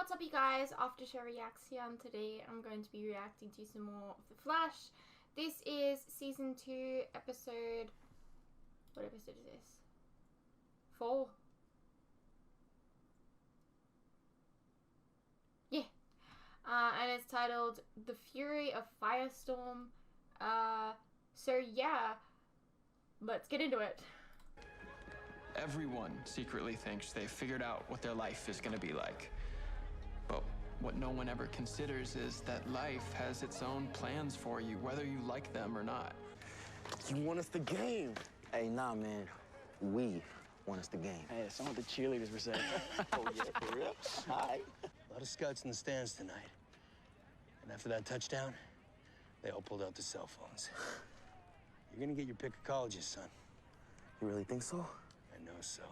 what's up you guys, Aftershow Reacts here, and today I'm going to be reacting to some more of The Flash. This is season 2 episode, what episode is this? 4? Yeah. And it's titled The Fury of Firestorm. So yeah, let's get into it. Everyone secretly thinks they've figured out what their life is going to be like. But what no one ever considers is that life has its own plans for you, whether you like them or not. You want us to game? Hey, nah, man. We want us to game. Hey, some of the cheerleaders were saying. Oh, yeah, for real? All right. A lot of scouts in the stands tonight. And after that touchdown, they all pulled out their cell phones. You're gonna get your pick of colleges, son. You really think so? I know so.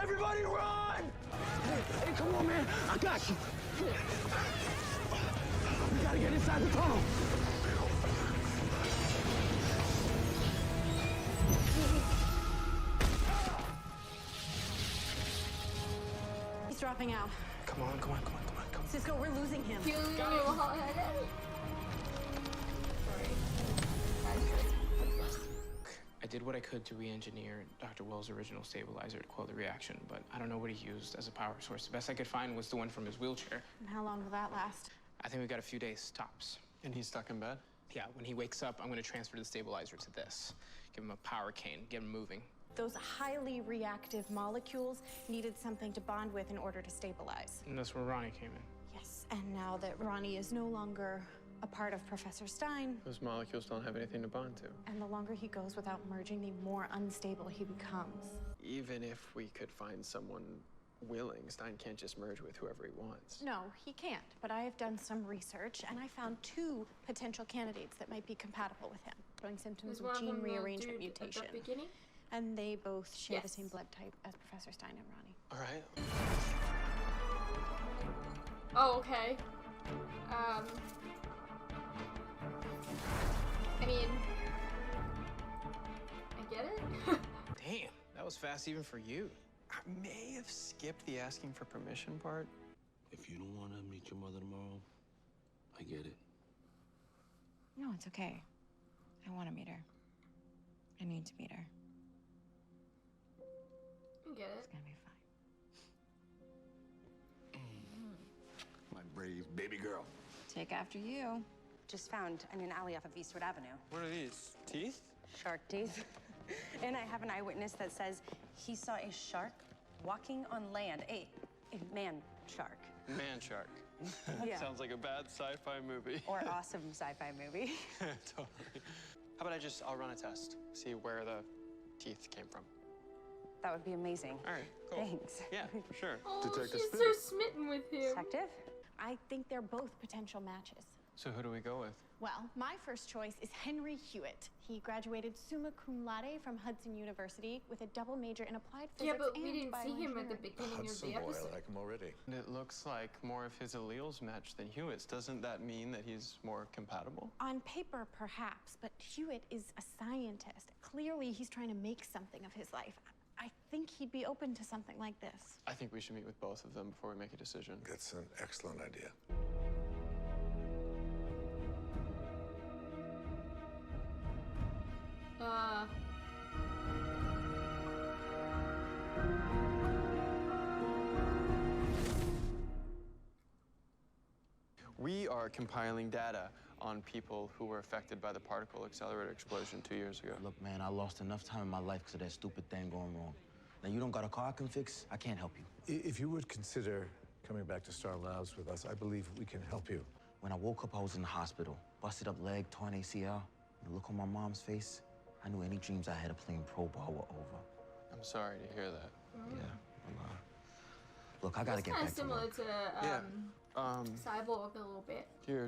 Everybody run! Hey, come on, man. I got you. We gotta get inside the tunnel. He's dropping out. Come on. Cisco, we're losing him. I did what I could to re-engineer Dr. Wells' original stabilizer to quell the reaction, but I don't know what he used as a power source. The best I could find was the one from his wheelchair. And how long will that last? I think we got a few days tops. And he's stuck in bed? Yeah, when he wakes up, I'm going to transfer the stabilizer to this. Give him a power cane, get him moving. Those highly reactive molecules needed something to bond with in order to stabilize. And that's where Ronnie came in. Yes, and now that Ronnie is no longer a part of Professor Stein, Those molecules don't have anything to bond to. and the longer he goes without merging, the more unstable he becomes. Even if we could find someone willing, Stein can't just merge with whoever he wants. No, he can't, but I have done some research, and I found 2 potential candidates that might be compatible with him, showing symptoms of gene rearrangement mutation. At the beginning? And they both share the Yes. same blood type as Professor Stein and Ronnie. All right. Oh, okay. I mean, I get it. Damn, that was fast even for you. I may have skipped the asking for permission part. If you don't want to meet your mother tomorrow, I get it. No, it's okay. I want to meet her. I need to meet her. I get it. It's gonna be fine. My brave baby girl. Take after you. Just found in an alley off of Eastwood Avenue. What are these? Teeth? Shark teeth. And I have an eyewitness that says he saw a shark walking on land. A man shark. Man shark. Yeah. Sounds like a bad sci-fi movie. Or awesome sci-fi movie. Totally. How about I'll run a test, see where the teeth came from. That would be amazing. All right, cool. Thanks. Yeah, for sure. Oh, Detective she's Spinner. so smitten with him. Detective? I think they're both potential matches. So who do we go with? Well, my first choice is Henry Hewitt. He graduated summa cum laude from Hudson University with a double major in applied physics Yeah, but and we didn't see him at the bioengineering. beginning of the Boy, I episode. like him already. And it looks like more of his alleles match than Hewitt's. Doesn't that mean that he's more compatible? On paper, perhaps, but Hewitt is a scientist. Clearly, he's trying to make something of his life. I think he'd be open to something like this. I think we should meet with both of them before we make a decision. That's an excellent idea. We are compiling data on people who were affected by the particle accelerator explosion 2 years ago. Look, man, I lost enough time in my life because of that stupid thing going wrong. Now, you don't got a car I can fix? I can't help you. If you would consider coming back to Star Labs with us, I believe we can help you. When I woke up, I was in the hospital. Busted up leg, torn ACL. The look on my mom's face, I knew any dreams I had of playing pro ball were over. I'm sorry to hear that. Yeah, look, I gotta It's get kind back of to similar work. to Cyborg a little bit. Here,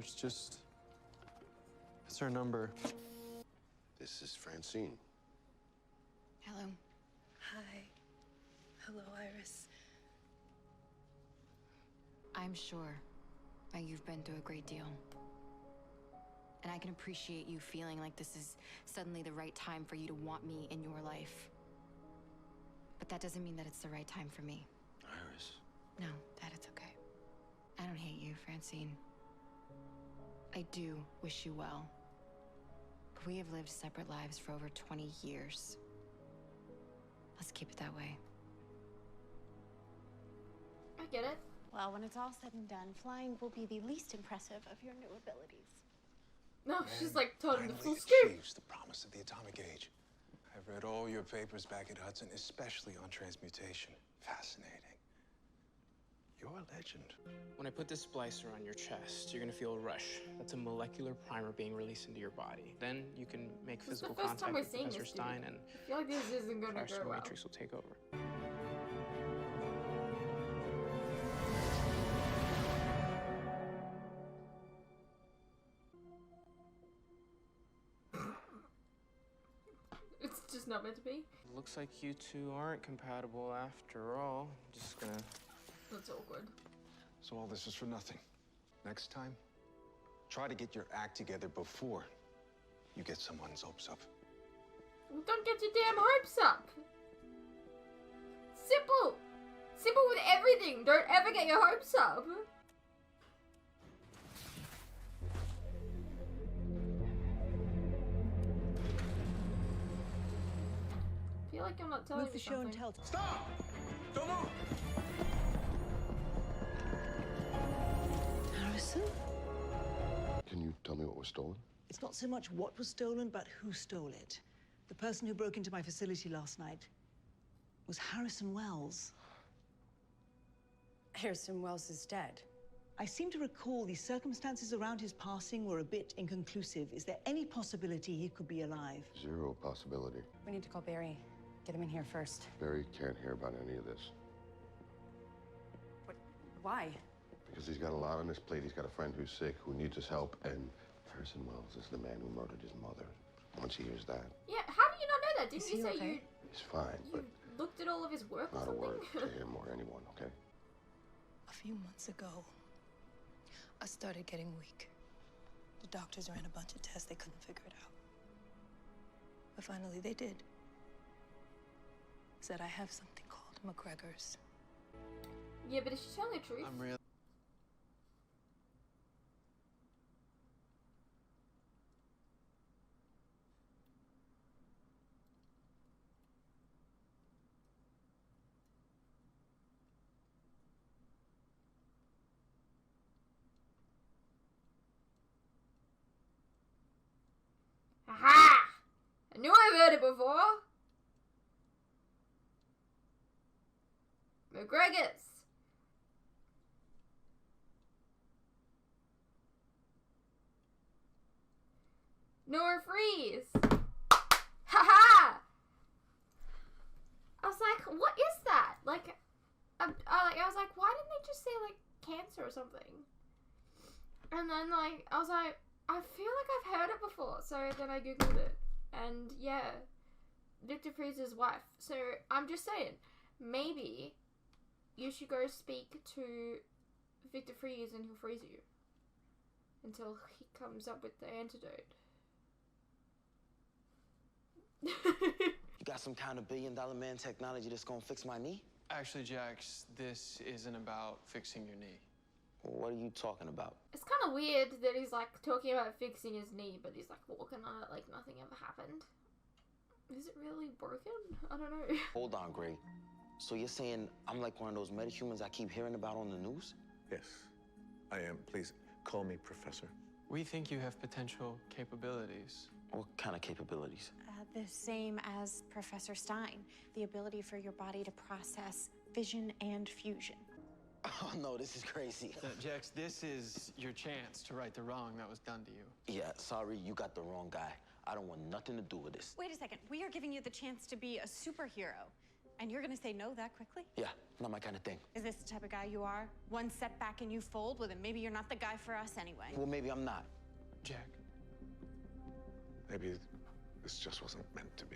it's her number. This is Francine. Hello. Hi. Hello, Iris. I'm sure that you've been through a great deal. And I can appreciate you feeling like this is suddenly the right time for you to want me in your life. But that doesn't mean that it's the right time for me. Iris. No, Dad, it's okay. I don't hate you, Francine. I do wish you well. But we have lived separate lives for over 20 years. Let's keep it that way. I get it. Well, when it's all said and done, flying will be the least impressive of your new abilities. No, she's like told him the full Finally scoop. achieves the promise of the atomic age. I've read all your papers back at Hudson, especially on transmutation. Fascinating. You're a legend. When I put this splicer on your chest, you're gonna feel a rush. That's a molecular primer being released into your body. Then you can make This is the physical first time contact we're with seeing Professor this, dude. Stein, and I feel like this isn't gonna go Firestorm well. Matrix will take over. It's just not meant to be. Looks like you two aren't compatible after all. Just gonna... That's awkward. So all this is for nothing. Next time, try to get your act together before you get someone's hopes up. Well, don't get your damn hopes up. Simple. Simple with everything. Don't ever get your hopes up. I feel like I'm not telling Move you the show and something. tell. Stop! Don't move! Harrison? Can you tell me what was stolen? It's not so much what was stolen, but who stole it. The person who broke into my facility last night was Harrison Wells. Harrison Wells is dead. I seem to recall the circumstances around his passing were a bit inconclusive. Is there any possibility he could be alive? Zero possibility. We need to call Barry. Get him in here first. Barry can't hear about any of this. Why? Because he's got a lot on his plate. He's got a friend who's sick, who needs his help, and Harrison Wells is the man who murdered his mother. Once he hears that, Yeah, how do you not know that? Didn't you say you he's fine, but looked at all of his work or not a something? word to him or anyone, okay? A few months ago, I started getting weak. The doctors ran a bunch of tests, they couldn't figure it out. But finally they did. Said I have something called McGregor's. Yeah, but is she telling the truth? I'm really... Aha! I knew I've heard it before. McGregor's. Nora Freeze. Haha! I was like, what is that? Like, I was like, why didn't they just say like cancer or something? And then like, I was like, I feel like I've heard it before. So then I googled it, and yeah, Victor Freeze's wife. So I'm just saying, maybe you should go speak to Victor Freeze and he'll freeze you until he comes up with the antidote. You got some kind of billion-dollar man technology that's gonna fix my knee? Actually, Jax, this isn't about fixing your knee. What are you talking about? It's kind of weird that he's like talking about fixing his knee, but he's like walking on it like nothing ever happened. Is it really broken? I don't know. Hold on, Gray. So you're saying I'm like one of those metahumans I keep hearing about on the news? Yes, I am. Please call me Professor. We think you have potential capabilities. What kind of capabilities? The same as Professor Stein, the ability for your body to process fission and fusion. Oh no, this is crazy. Jax, this is your chance to right the wrong that was done to you. Yeah, sorry, you got the wrong guy. I don't want nothing to do with this. Wait a second, we are giving you the chance to be a superhero, and you're gonna say no that quickly? Yeah, not my kind of thing. Is this the type of guy you are? One setback and you fold? Well, then maybe you're not the guy for us anyway. Well, maybe I'm not. Jack. Maybe this just wasn't meant to be.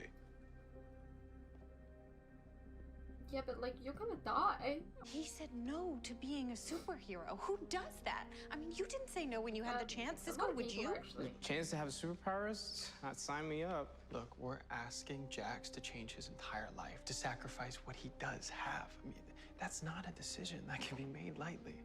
Yeah, but like, you're gonna die. He said no to being a superhero. Who does that? I mean, you didn't say no when you had the chance. Cisco, would you? Actually. Chance to have superpowers? Sign me up. Look, we're asking Jax to change his entire life, to sacrifice what he does have. I mean, that's not a decision that can be made lightly.